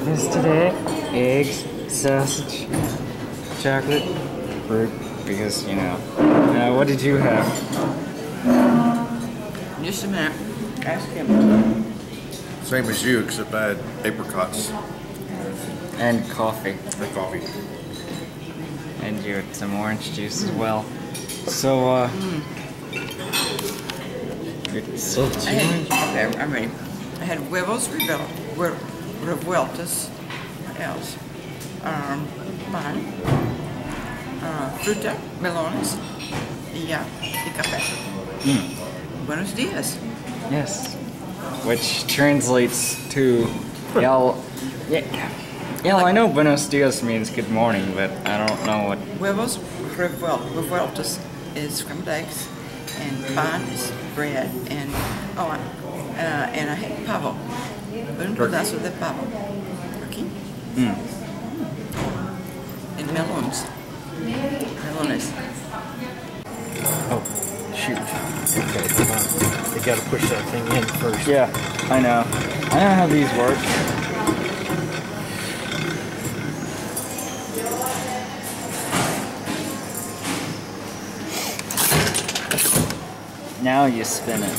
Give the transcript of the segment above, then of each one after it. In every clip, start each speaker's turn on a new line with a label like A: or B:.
A: breakfast today. Eggs, sausage, chocolate, fruit, because, you know. What did you have?
B: Just a minute. Ask him.
C: Same as you, except I had apricots.
A: And coffee.
C: And coffee.
A: And you had some orange juice as well. So,
B: I'm ready. I had huevos revueltos. What else? Pan. Fruta, melones. Y café. Buenos días.
A: Yes. Which translates to Yell. Yeah, I know buenos dias means good morning, but I don't know what.
B: Huevos revueltos is scrambled eggs, and pan is bread, and I had pavo. Un pedazo de pavo. Turkey. And melones.
D: Oh, shoot. Okay, come on. They gotta push that thing in first.
A: Yeah, I know. I know how these work. Now you spin it.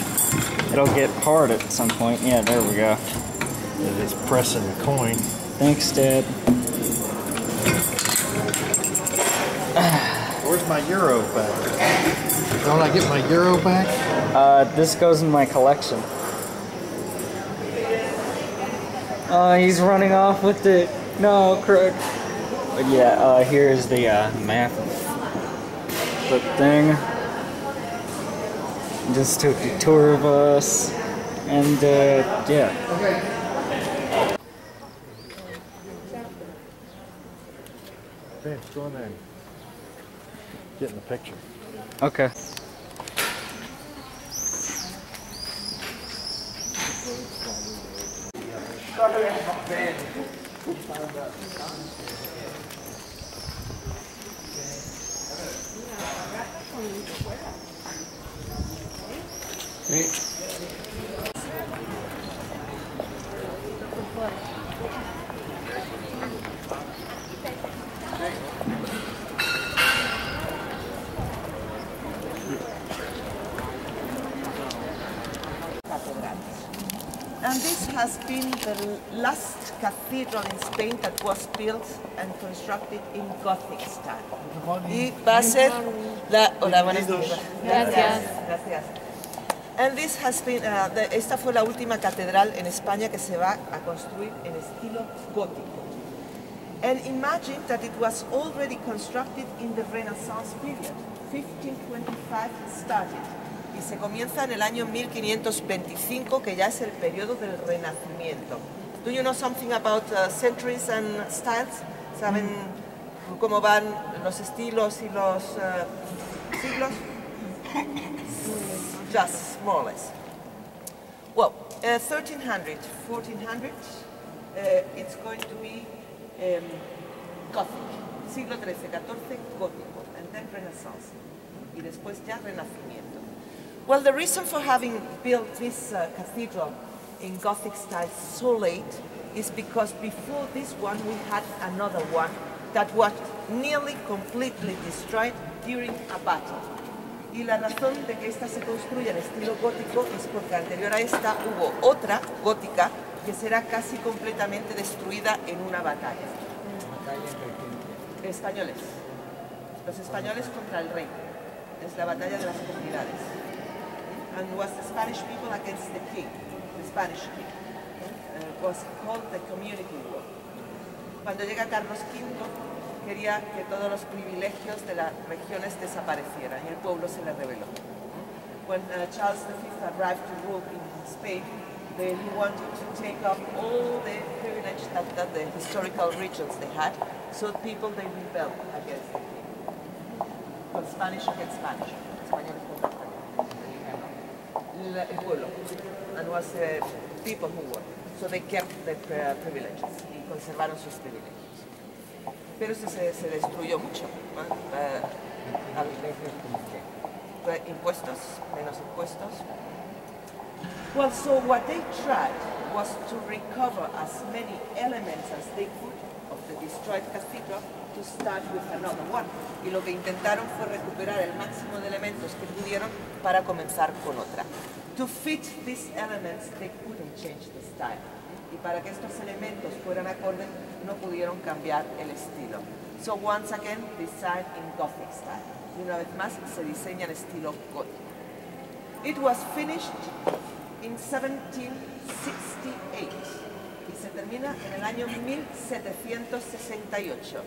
A: It'll get hard at some point. Yeah, there we go.
D: It's pressing the coin.
A: Thanks, Dad.
D: Where's my Euro back? Don't I get my Euro back?
A: This goes in my collection. He's running off with it. No, Craig. But yeah, here's the map of the thing. Just took a tour of us, and yeah.
D: Vince, go in there and get in the picture.
A: Okay.
E: And this has been the last cathedral in Spain that was built and constructed in Gothic style. Y va a ser la... Hola, buenas noches. Gracias. Gracias. And this has been, esta fue la última catedral en España que se va a construir en estilo gótico. And imagine that it was already constructed in the Renaissance period. 1525 started. Y se comienza en el año 1525, que ya es el periodo del Renacimiento. Do you know something about centuries and styles? ¿Saben cómo van los estilos y los siglos? Just more or less. Well, 1300, 1400, it's going to be Gothic. Siglo XIII, XIV, gótico, and then Renaissance. Y después ya Renacimiento. Well, the reason for having built this cathedral in Gothic style so late is because before this one we had another one that was nearly completely destroyed during a battle. Y la razón de que esta se construya en estilo gótico es porque anterior a esta hubo otra gótica que será casi completamente destruida en una batalla. Españoles. Los españoles contra el rey. Es la batalla de las comunidades. And was the Spanish people against the king, the Spanish king. Was called the Community War. Cuando llega Carlos V, quería que todos los privilegios de las regiones desaparecieran y el pueblo se le rebeló. When Charles V arrived to rule in Spain, he wanted to take off all the privilege that the historical regions they had, so people they rebelled against the king. Con Spanish against Spanish. Españoles contra españoles. El pueblo, and was people who were. So they kept the privileges y conservaron sus privilegios. Pero eso se destruyó mucho. Impuestos, menos impuestos. Well, so what they tried was to recover as many elements as they could of the destroyed cathedral to start with another one. Y lo que intentaron fue recuperar el máximo de elementos que pudieron para comenzar con otra. To fit these elements, they couldn't change the style. Y para que estos elementos fueran acordes, no pudieron cambiar el estilo. So once again, design in Gothic style. Y una vez más, se diseña en estilo gótico. It was finished in 1768 y se termina en el año 1768.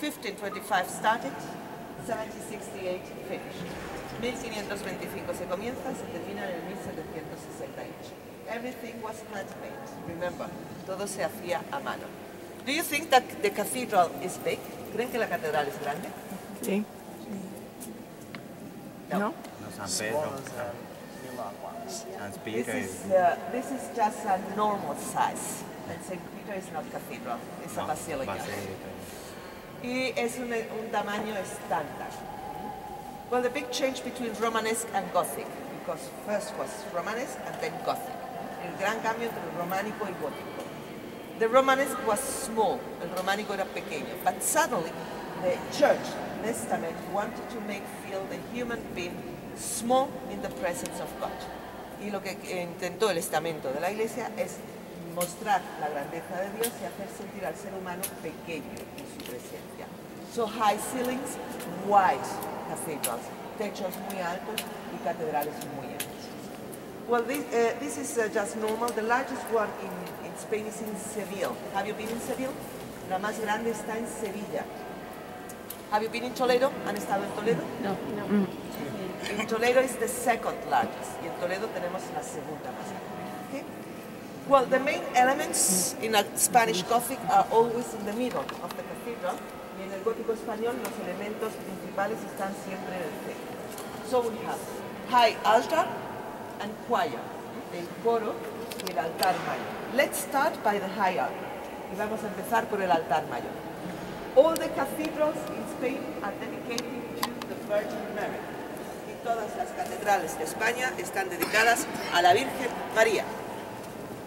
E: 1525 started, 1768 finished. 1525 se comienza, se termina en el 1768. Everything was handmade. Remember, todo se hacía a mano. Do you think that the cathedral is big? ¿Creen que la catedral es grande?
B: Sí. No.
A: San Pedro. San Peter.
E: This is just a normal size. And St. Peter is not cathedral, it's a basilica. Y es un tamaño estándar. Well, the big change between Romanesque and Gothic, because first was Romanesque and then Gothic. El gran cambio entre el románico y gótico. The Romanesque was small, el románico era pequeño, but suddenly the church, the testament, wanted to make feel the human being small in the presence of God. Y lo que intentó el estamento de la iglesia es mostrar la grandeza de Dios y hacer sentir al ser humano pequeño en su presencia. So high ceilings, wide cathedrals, techos muy altos y catedrales muy anchas. Well, this is just normal. The largest one in Spain is in Seville. Have you been in Seville? La más grande está en Sevilla. Have you been in Toledo? ¿Han estado en Toledo?
B: No.
E: In Toledo is the second largest. Y en Toledo tenemos la segunda más grande. Okay? Well, the main elements in a Spanish Gothic are always in the middle of the cathedral. Y en el gótico español los elementos principales están siempre en el centro. So we have high altar and choir, el coro y el altar mayor. Let's start by the high altar. Y vamos a empezar por el altar mayor. All the cathedrals in Spain are dedicated to the Virgin Mary. Y todas las catedrales de España están dedicadas a la Virgen María.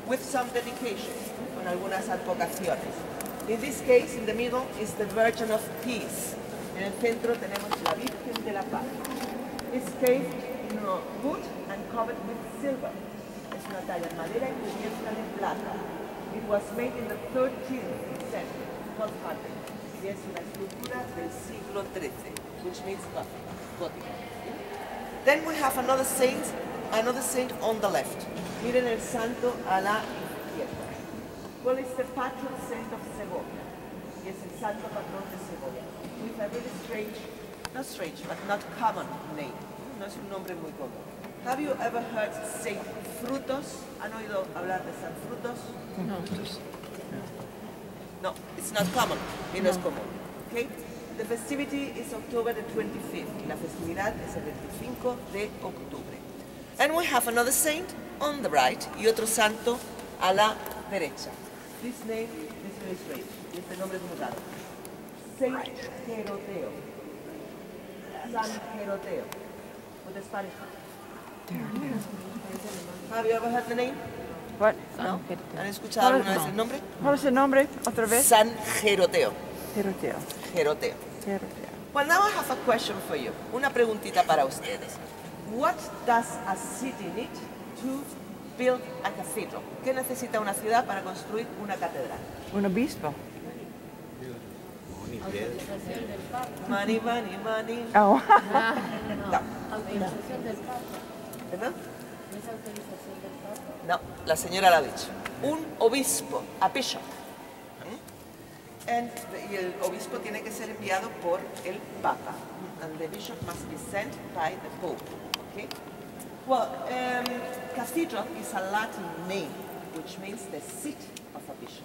E: With some dedication, con algunas advocaciones. In this case, in the middle is the Virgin of Peace. En el centro tenemos la Virgen de la Paz. It's carved in wood and covered with silver. Es una talla en madera y cubierta de plata. It was made in the 13th century, 1200. Y es una escultura del siglo XIII, which means Gothic. Then we have another saint on the left. Miren el santo a la izquierda. Well, it's the patron saint of Segovia. Y es el santo patrón de Segovia. With a really strange, but not common name. No es un nombre muy común. Have you ever heard Saint Frutos? ¿Han oído hablar de San Frutos? No, it's not common. Y no es común. Okay? The festivity is October the 25th. La festividad es el 25 de octubre. And we have another saint on the right y otro santo a la derecha. This name is very strange. Este nombre es muy raro. Saint Geroteo. San Geroteo. With the Spanish. Have you ever heard the name?
B: What?
E: No. ¿Han escuchado alguna vez el nombre?
B: ¿Cuál es el nombre? ¿Otra vez?
E: San Geroteo.
B: Geroteo.
E: Geroteo.
B: Geroteo.
E: Well, now I have a question for you. Una preguntita para ustedes. What does a city need to build a cathedral? ¿Qué necesita una ciudad para construir una catedral?
B: Un obispo.
E: Money, money, money.
B: Oh.
E: No. ¿Verdad? No, la señora lo ha dicho. Un obispo, a bishop. Y el obispo tiene que ser enviado por el Papa. And the bishop must be sent by the Pope. Okay? Well, cathedral is a Latin name, which means the seat of a bishop.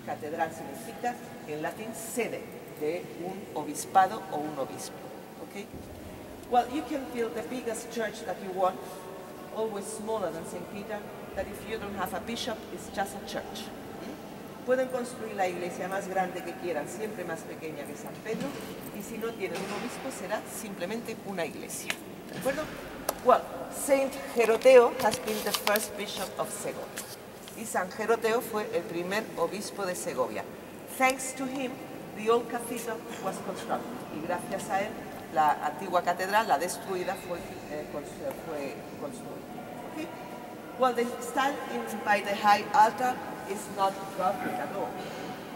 E: Catedral significa, en latín, sede de un obispado o un obispo. Okay? Well, you can build the biggest church that you want, always smaller than St. Peter, that if you don't have a bishop, it's just a church. Pueden construir la iglesia más grande que quieran, siempre más pequeña que San Pedro, y si no tienen un obispo, será simplemente una iglesia. ¿De acuerdo? Well, Saint Geroteo has been the first bishop of Segovia. Y San Geroteo fue el primer obispo de Segovia. Thanks to him, the old cathedral was constructed. Y gracias a él, la antigua catedral, la destruida, fue construida. Okay? Well, the style by the high altar is not Gothic at all.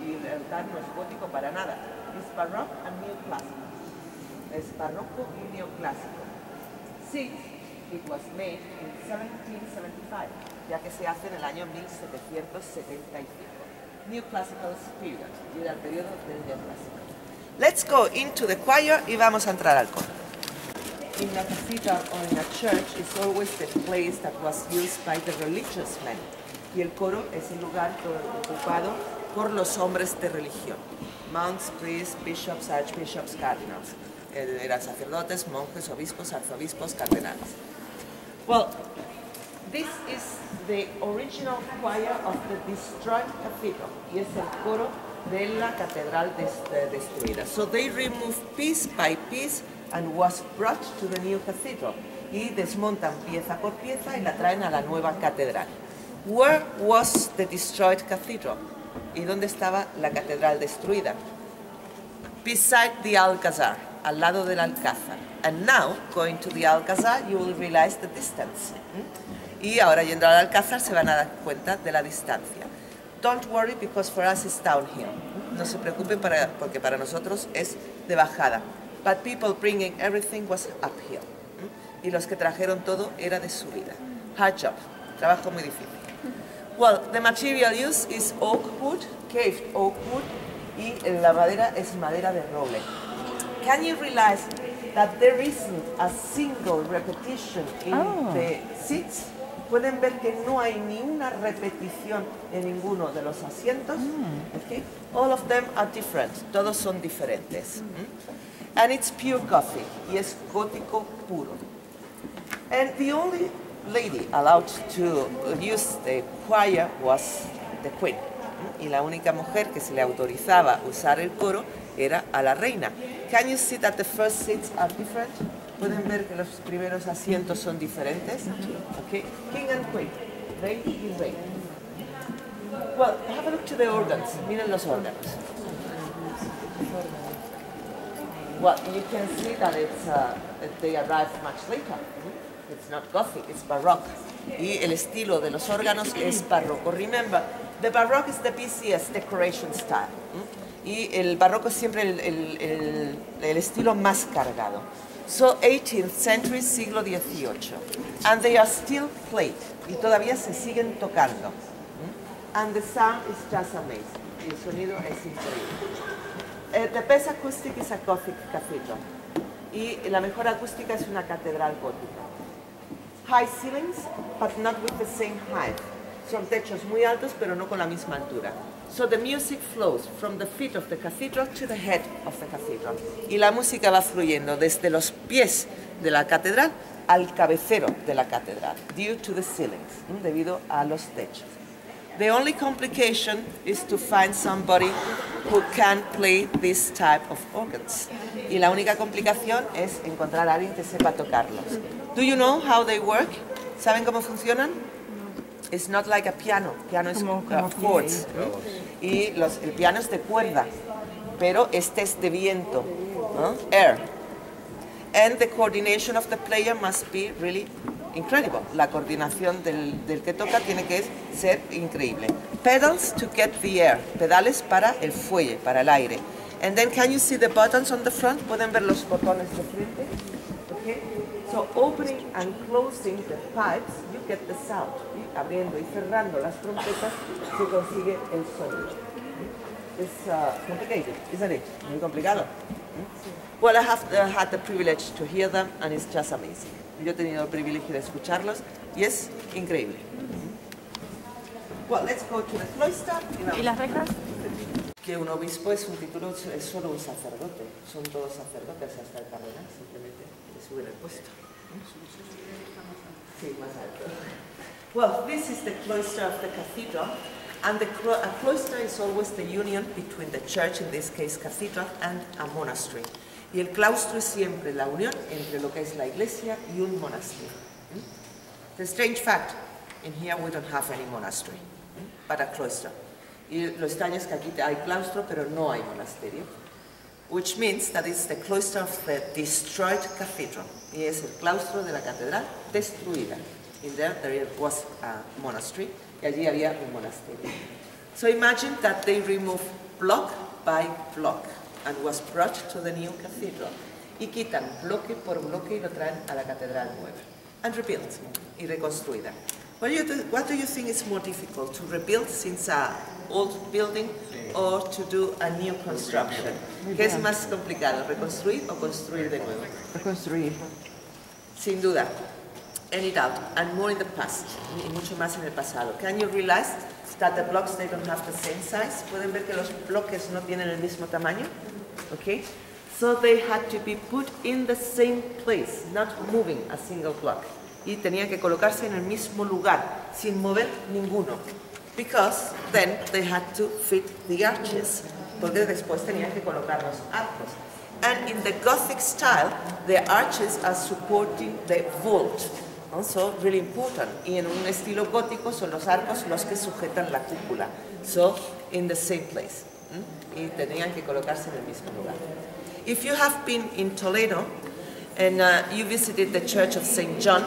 E: Y el altar no es gótico para nada. It's Baroque and neoclásico. Es barroco y neoclásico. Since it was made in 1775, ya que se hace en el año 1775. Neoclassical period, y era el periodo del neoclásico. Let's go into the choir y vamos a entrar al coro. In a cathedral or in a church is always the place that was used by the religious men. Y el coro es el lugar ocupado por los hombres de religión. Monks, priests, bishops, archbishops, cardinals. Eran sacerdotes, monjes, obispos, arzobispos, cardenales. Well, this is the original choir of the destroyed cathedral. Y es el coro de la catedral destruida. So they removed piece by piece and was brought to the new cathedral. Y desmontan pieza por pieza y la traen a la nueva catedral. Where was the destroyed cathedral? ¿Y dónde estaba la catedral destruida? Beside the Alcazar, al lado del Alcázar. And now, going to the Alcazar, you will realize the distance. Y ahora yendo al Alcázar se van a dar cuenta de la distancia. Don't worry because for us it's downhill. No se preocupen porque para nosotros es de bajada. But people bringing everything was uphill. Y los que trajeron todo era de subida. Hard job, trabajo muy difícil. Well, the material used is oak wood, carved oak wood, y la madera es madera de roble. Can you realize that there isn't a single repetition in the seats? Pueden ver que no hay ni una repetición en ninguno de los asientos. Okay? All of them are different. Todos son diferentes. And it's pure Gothic. Y es gótico puro. And the only lady allowed to use the choir was the queen. Y la única mujer que se le autorizaba usar el coro era a la reina. Can you see that the first seats are different? ¿Pueden ver que los primeros asientos son diferentes? Okay. King and queen, rey y reina. Well, have a look to the organs. Miren los órganos. Well, you can see that they arrived much later. It's not Gothic, it's Baroque. Y el estilo de los órganos es barroco. Remember, the Baroque is the busiest decoration style. Y el barroco es siempre el estilo más cargado. So 18th century, siglo XVIII. And they are still played. Y todavía se siguen tocando. And the sound is just amazing. Y el sonido es increíble. The best acoustic is a Gothic cathedral. Y la mejor acústica es una catedral gótica. High ceilings, but not with the same height. Son techos muy altos, pero no con la misma altura. So the music flows from the feet of the cathedral to the head of the cathedral. Y la música va fluyendo desde los pies de la catedral al cabecero de la catedral, due to the ceilings, debido a los techos. The only complication is to find somebody who can play this type of organs. Y la única complicación es encontrar a alguien que sepa tocarlos. Do you know how they work? ¿Saben cómo funcionan? It's not like a piano. Piano es chords. Y el piano es de cuerda, pero este es de viento, ¿no? Air. And the coordination of the player must be really incredible. La coordinación del que toca tiene que ser increíble. Pedals to get the air. Pedales para el fuelle, para el aire. And then can you see the buttons on the front? ¿Pueden ver los botones de frente? Okay. So opening and closing the pipes, you get the sound. ¿Sí? Abriendo y cerrando las trompetas se consigue el sonido. It's complicated, isn't it? Muy complicado. Well, I have had the privilege to hear them and it's just amazing. Yo he tenido el privilegio de escucharlos y es increíble. Well, let's go to the cloister.
F: ¿Y las rejas?
E: Que un obispo es un título, es solo un sacerdote. Son todos sacerdotes hasta el cardenal, simplemente le suben el puesto. Sí, más alto. Well, this is the cloister of the cathedral, and a cloister is always the union between the church, in this case cathedral, and a monastery. Y el claustro es siempre la unión entre lo que es la iglesia y un monasterio. The strange fact, in here we don't have any monastery, but a cloister. Y lo extraño es que aquí hay claustro, pero no hay monasterio. Which means that it's the cloister of the destroyed cathedral. Y es el claustro de la catedral destruida. In there was a monastery, y allí había un monasterio. So imagine that they remove block by block and was brought to the new cathedral. Y quitan bloque por bloque y lo traen a la catedral nueva. And rebuilt, y reconstruida. What do you think is more difficult, to rebuild since an old building or to do a new construction? ¿Qué es más complicado, reconstruir o construir de nuevo?
B: Reconstruir.
E: Sin duda. Any doubt, and more in the past, y mucho más en el pasado. Can you realize that the blocks, they don't have the same size? ¿Pueden ver que los bloques no tienen el mismo tamaño? Okay. So they had to be put in the same place, not moving a single block. Y tenían que colocarse en el mismo lugar, sin mover ninguno. Because then they had to fit the arches. Porque después tenían que colocar los arcos. And in the Gothic style, the arches are supporting the vault. Also really important. Y en un estilo gótico son los arcos los que sujetan la cúpula. So, in the same place. Y tenían que colocarse en el mismo lugar. If you have been in Toledo and you visited the Church of St. John,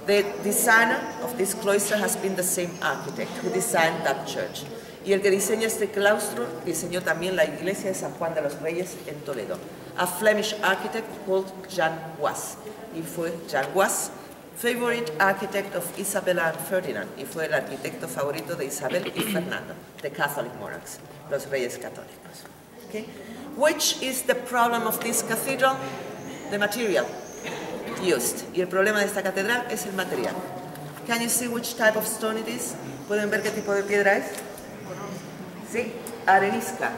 E: the designer of this cloister has been the same architect who designed that church. Y el que diseña este claustro diseñó también la iglesia de San Juan de los Reyes en Toledo. A Flemish architect called Jan Was. Y fue Jan Was, favorite architect of Isabella and Ferdinand. Y fue el arquitecto favorito de Isabel y Fernando, the Catholic monarchs, los reyes católicos. Okay? Which is the problem of this cathedral? The material used. Y el problema de esta catedral es el material. Can you see which type of stone it is? ¿Pueden ver qué tipo de piedra es? Sí, arenisca.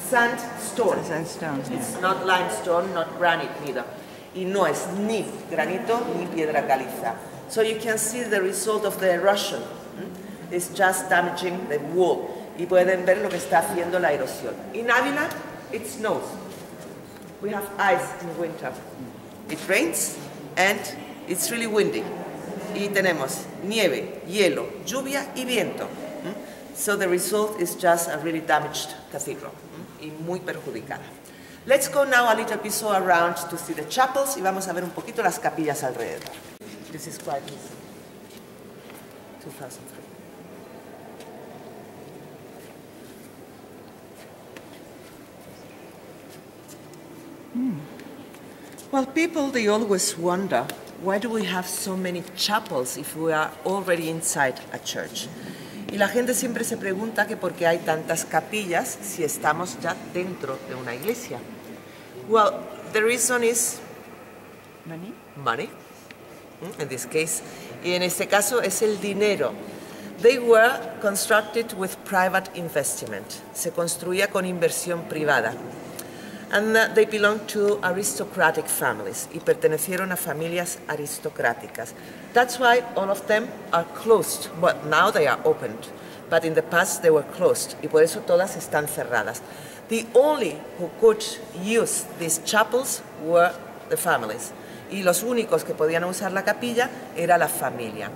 E: Sandstone.
B: Sandstone, yeah.
E: It's not limestone, not granite neither. Y no es ni granito ni piedra caliza. So you can see the result of the erosion. It's just damaging the wall. Y pueden ver lo que está haciendo la erosión. In Ávila, it snows. We have ice in winter. It rains and it's really windy. Y tenemos nieve, hielo, lluvia y viento. So the result is just a really damaged cathedral. Y muy perjudicada. Let's go now a little bit so around to see the chapels y vamos a ver un poquito las capillas alrededor. This is quite easy. 2003. Well, people, they always wonder, why do we have so many chapels if we are already inside a church? Y la gente siempre se pregunta que por qué hay tantas capillas si estamos ya dentro de una iglesia. Well, the reason is
B: Money.
E: money, in this case. Y en este caso es el dinero. They were constructed with private investment. Se construía con inversión privada. And they belong to aristocratic families. Y pertenecieron a familias aristocráticas. That's why all of them are closed. Well, now they are opened. But in the past they were closed. Y por eso todas están cerradas. The only who could use these chapels were the families. Y los únicos que podían usar la capilla era la familia.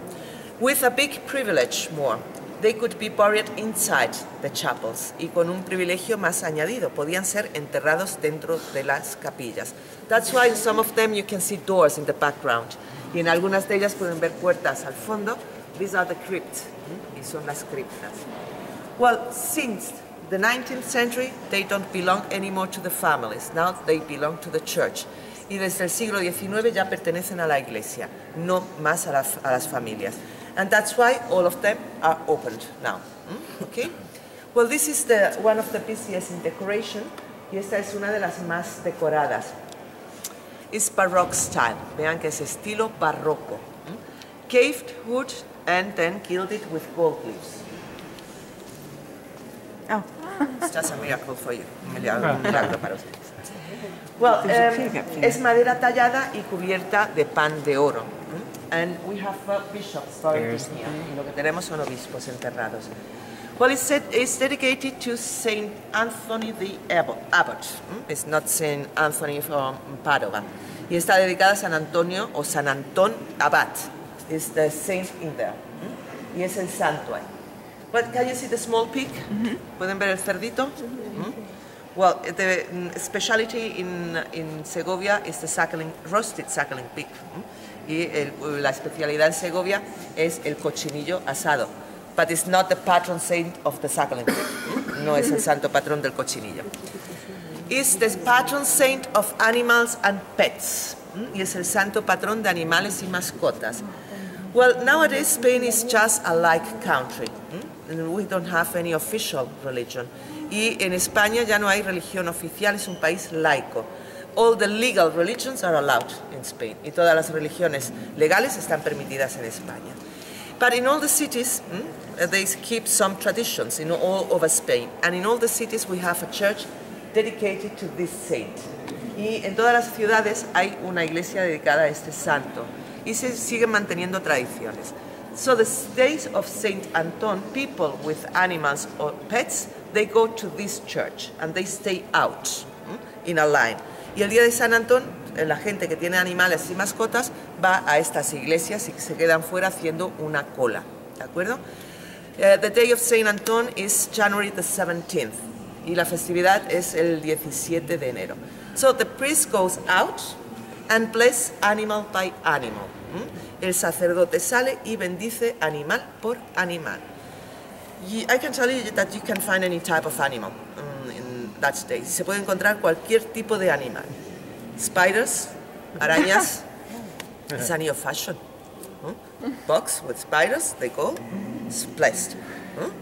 E: With a big privilege more. They could be buried inside the chapels. Y con un privilegio más añadido. Podían ser enterrados dentro de las capillas. That's why in some of them you can see doors in the background. Y en algunas de ellas pueden ver puertas al fondo. These are the crypts. Y son las criptas. Well, since the 19th century, they don't belong anymore to the families. Now they belong to the church. Y desde el siglo XIX ya pertenecen a la iglesia, no más a las familias. And that's why all of them are opened now. Okay? Well, this is one of the busiest in decoration. Y esta es una de las más decoradas. It's Baroque style. Vean que es estilo barroco. Caved wood and then gilded with gold leaves.
B: Oh.
E: It's just a miracle for you. Un milagro para ustedes. Well, es madera tallada y cubierta de pan de oro. And we have bishops buried in here. Y lo que tenemos son obispos enterrados. Well, it's dedicated to Saint Anthony the Abbot. It's not Saint Anthony from Padua. Y está dedicada a San Antonio o San Antón Abad. It's the saint in there. Y es el santo ahí. But can you see the small pig? ¿Pueden ver el cerdito? Well, the specialty in Segovia is the roasted suckling pig. Y la especialidad en Segovia es el cochinillo asado. But it's not the patron saint of the suckling pig. No es el santo patrón del cochinillo. It's the patron saint of animals and pets. Y es el santo patrón de animales y mascotas. Well, nowadays Spain is just a laic country. And we don't have any official religion. Y en España ya no hay religión oficial, es un país laico. All the legal religions are allowed in Spain. Y todas las religiones legales están permitidas en España. But in all the cities, they keep some traditions in all over Spain. And in all the cities we have a church dedicated to this saint. Y en todas las ciudades hay una iglesia dedicada a este santo. Y se siguen manteniendo tradiciones. So the days of Saint Anton, people with animals or pets, they go to this church and they stay out in a line. Y el día de San Antón, la gente que tiene animales y mascotas va a estas iglesias y se quedan fuera haciendo una cola. ¿De acuerdo? The day of Saint Anton is January the 17th. Y la festividad es el 17 de enero. So the priest goes out and bless animal by animal. El sacerdote sale y bendice animal por animal. I can tell you that you can find any type of animal in that day. Se puede encontrar cualquier tipo de animal. Spiders, arañas, it's a new fashion. Box with spiders, they go, it's blessed.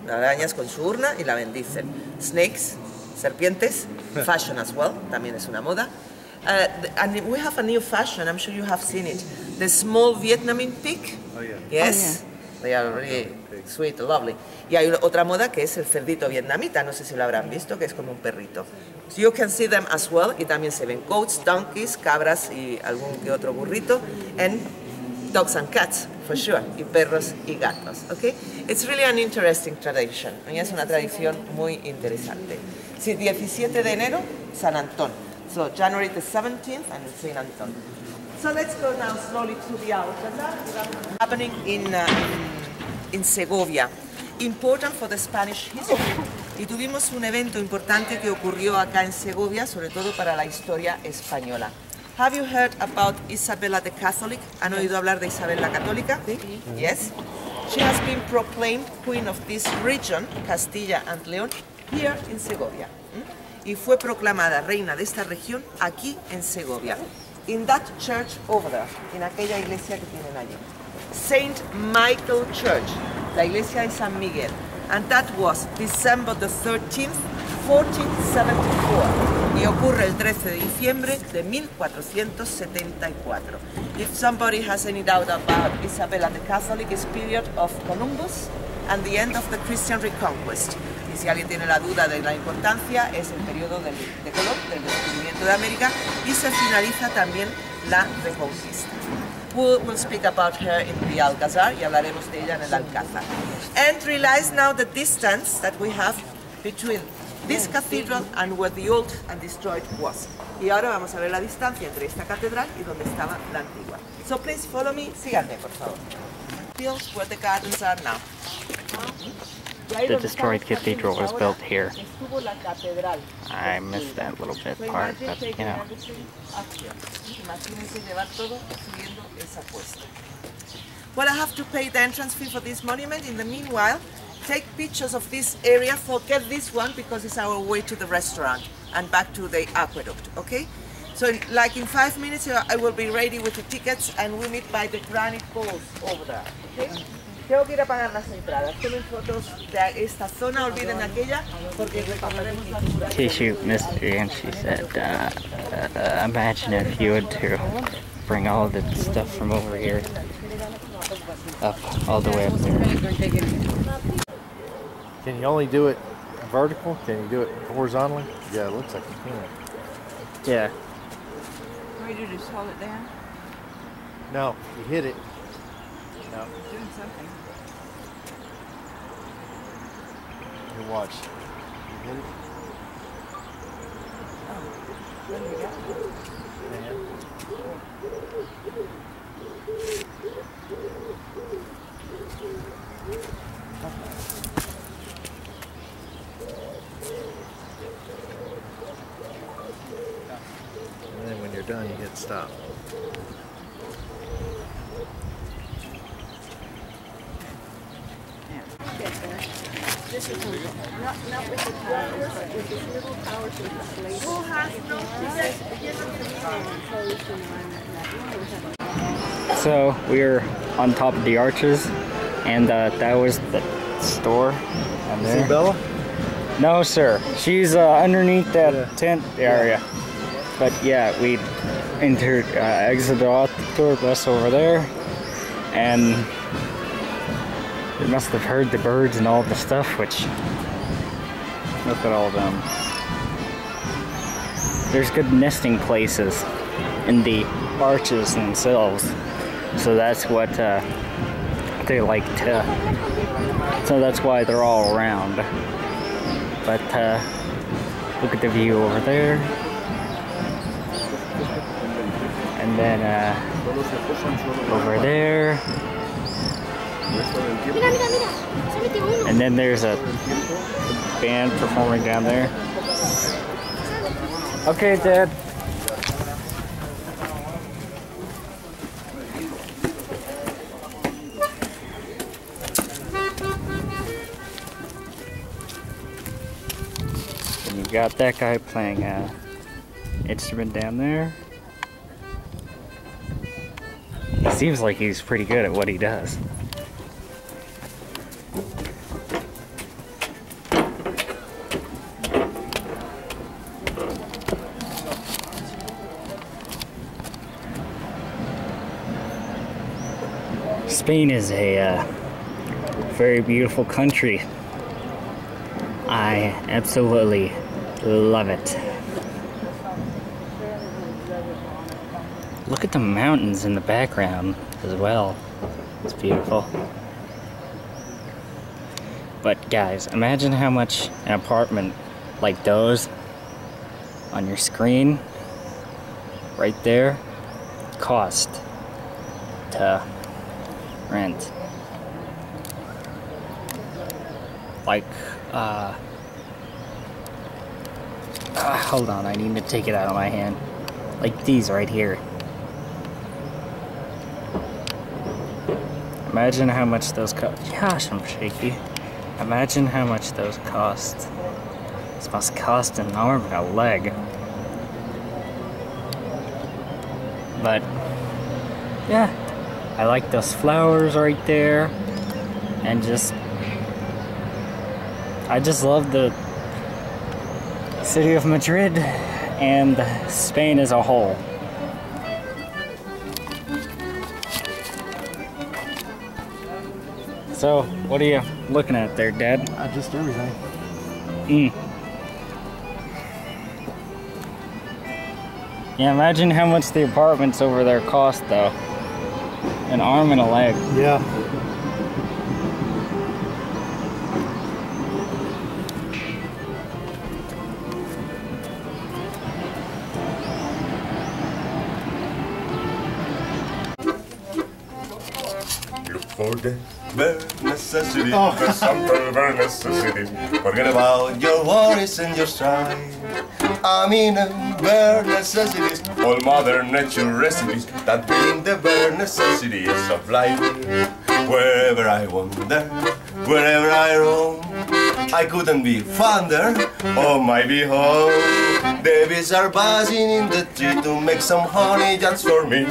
E: Arañas con su urna y la bendicen. Snakes, serpientes, fashion as well, también es una moda. And we have a new fashion, I'm sure you have seen it. The small Vietnamese pig.
C: Oh, yeah.
E: Yes,
B: Oh, yeah.
E: They are really sweet, lovely. Y hay otra moda que es el cerdito vietnamita, no sé si lo habrán visto, que es como un perrito. So you can see them as well, y también se ven goats, donkeys, cabras y algún que otro burrito, and dogs and cats, for sure, y perros y gatos, okay? It's really an interesting tradition, y es una tradición muy interesante. Sí, 17 de enero, San Antón. So January the 17th and Saint Anton. So let's go now slowly to the Alcazar. Happening in Segovia. Important for the Spanish history. Y tuvimos un evento importante que ocurrió acá en Segovia, sobre todo para la historia española. Have you heard about Isabella the Catholic? ¿Han oído hablar de Isabel la Católica? Sí. Yes. She has been proclaimed queen of this region, Castilla and León, here in Segovia. Y fue proclamada reina de esta región aquí en Segovia. In that church over there, en aquella iglesia que tienen allí. Saint Michael Church, la iglesia de San Miguel. And that was December the 13th, 1474. Y ocurre el 13 de diciembre de 1474. If somebody has any doubt about Isabella the Catholic, it's period of Columbus and the end of the Christian Reconquest. Y si alguien tiene la duda de la importancia, es el periodo de Colón, del descubrimiento de América, y se finaliza también la Reconquista. We'll speak about her in the Alcazar, y hablaremos de ella en el Alcázar. And realize now the distance that we have between this cathedral and where the old and destroyed was. Y ahora vamos a ver la distancia entre esta catedral y donde estaba la antigua. So please follow me, síganme por favor. Fields where the gardens are now.
A: The destroyed cathedral was built here. I missed that little bit part, but you know.
E: Well, I have to pay the entrance fee for this monument. In the meanwhile, take pictures of this area. Forget this one because it's our way to the restaurant and back to the aqueduct, okay? So like in 5 minutes, I will be ready with the tickets and we meet by the granite balls over there, okay? Tengo que ir a pagar las entradas. Tomen fotos de esta zona, olviden aquella, porque recorreremos la ciudad.
A: In case you missed it, and she said, imagine if you had to bring all the stuff from over here up, all the way up there.
D: Can you only do it vertical? Can you do it horizontally? Yeah, it looks like you can.
A: Yeah.
B: What do you do, just hold it down?
D: No, you hit it. No.
B: Doing something.
D: You watch. You and then when you're done, you hit stop.
F: This is not with the towers, but with this little tower with the slate. Who has no
A: So we're on top of the arches, and that was the store. And there.
D: See Bella?
A: No, sir. She's underneath that tent area. But yeah, we exited off the tour bus over there, and they must have heard the birds and all the stuff, which, look at all of them. There's good nesting places in the arches themselves, so that's what they like to, so that's why they're all around. But look at the view over there. And then over there. And then there's a band performing down there. Okay, Dad. And you got that guy playing an instrument down there. He seems like he's pretty good at what he does. Spain is a very beautiful country. I absolutely love it. Look at the mountains in the background as well. It's beautiful. But guys, imagine how much an apartment like those on your screen right there cost to rent. Like, hold on, I need to take it out of my hand. Like these right here. Imagine how much those cost. Gosh, I'm shaky. Imagine how much those cost. This must cost an arm and a leg. But, yeah. I like those flowers right there. And I just love the city of Madrid and Spain as a whole. So, what are you looking at there, Dad?
D: Just everything.
A: Yeah, imagine how much the apartments over there cost, though. An arm and a leg.
D: Yeah.
G: For the bare necessities, the simple bare necessities. Forget about your worries and your strife. I mean, bare necessities, all Mother Nature recipes that bring the bare necessities of life. Wherever I wander, wherever I roam, I couldn't be fonder of my behold. The bees are buzzing in the tree to make some honey just for me.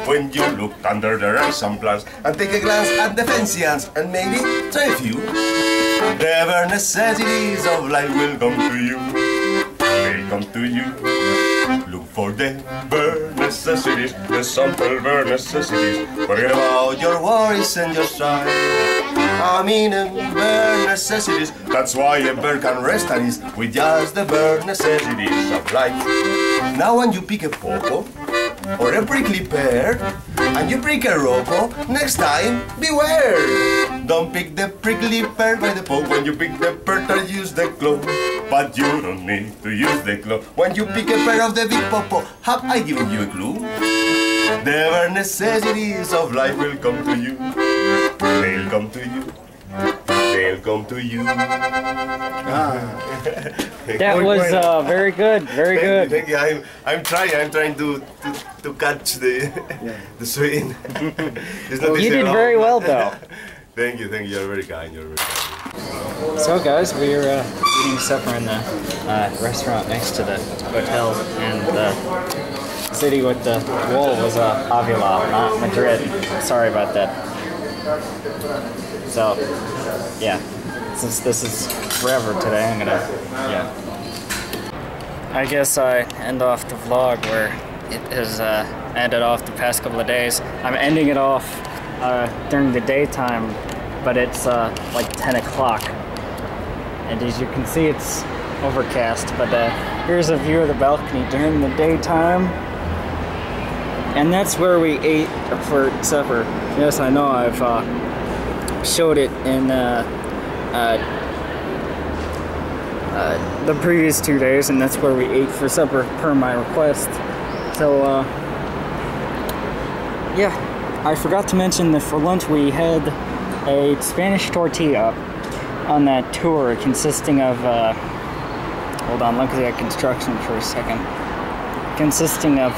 G: When you look under there are some plants and take a glance at the fancians and maybe try a few. The bare necessities of life will come to you. They come to you. Look for the bare necessities, the simple bare necessities. Forget about your worries and your strife. I mean, bare necessities. That's why a bird can rest at ease with just the bare necessities of life. Now when you pick a pawpaw, or a prickly pear, and you prick a rocco, next time, beware! Don't pick the prickly pear by the poke. When you pick the pear, try to use the claw. But you don't need to use the claw. When you pick a pear of the big popo, have I given you a clue? The bare necessities of life will come to you. They'll come to you. They'll come to you.
A: That was very good, very good.
G: Thank you. I'm trying to catch the swing. It's not
A: You did very well, though.
G: Thank you. You're very kind.
A: So, guys, we were eating supper in the restaurant next to the hotel, and the city with the wall was Avila, not Madrid. Sorry about that. So, yeah, since this is forever today, I'm gonna, I guess I end off the vlog where it has ended off the past couple of days. I'm ending it off during the daytime, but it's like 10 o'clock. And as you can see, it's overcast, but here's a view of the balcony during the daytime. And that's where we ate for supper. Yes, I know I've showed it in the previous 2 days, and that's where we ate for supper per my request. So yeah, I forgot to mention that for lunch we had a Spanish tortilla on that tour, consisting of hold on, look at that construction for a second. Consisting of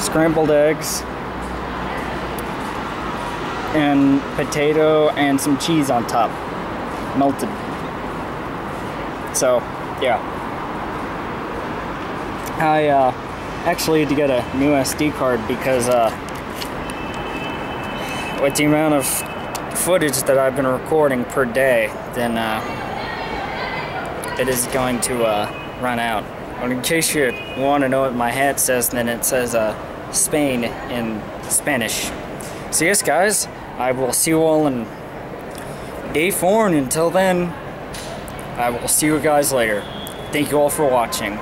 A: scrambled eggs and potato and some cheese on top, melted. So yeah, I actually had to get a new SD card because with the amount of footage that I've been recording per day, then it is going to run out. But in case you want to know what my hat says, then it says Spain in Spanish. So yes, guys, I will see you all in day 4, and until then, I will see you guys later. Thank you all for watching.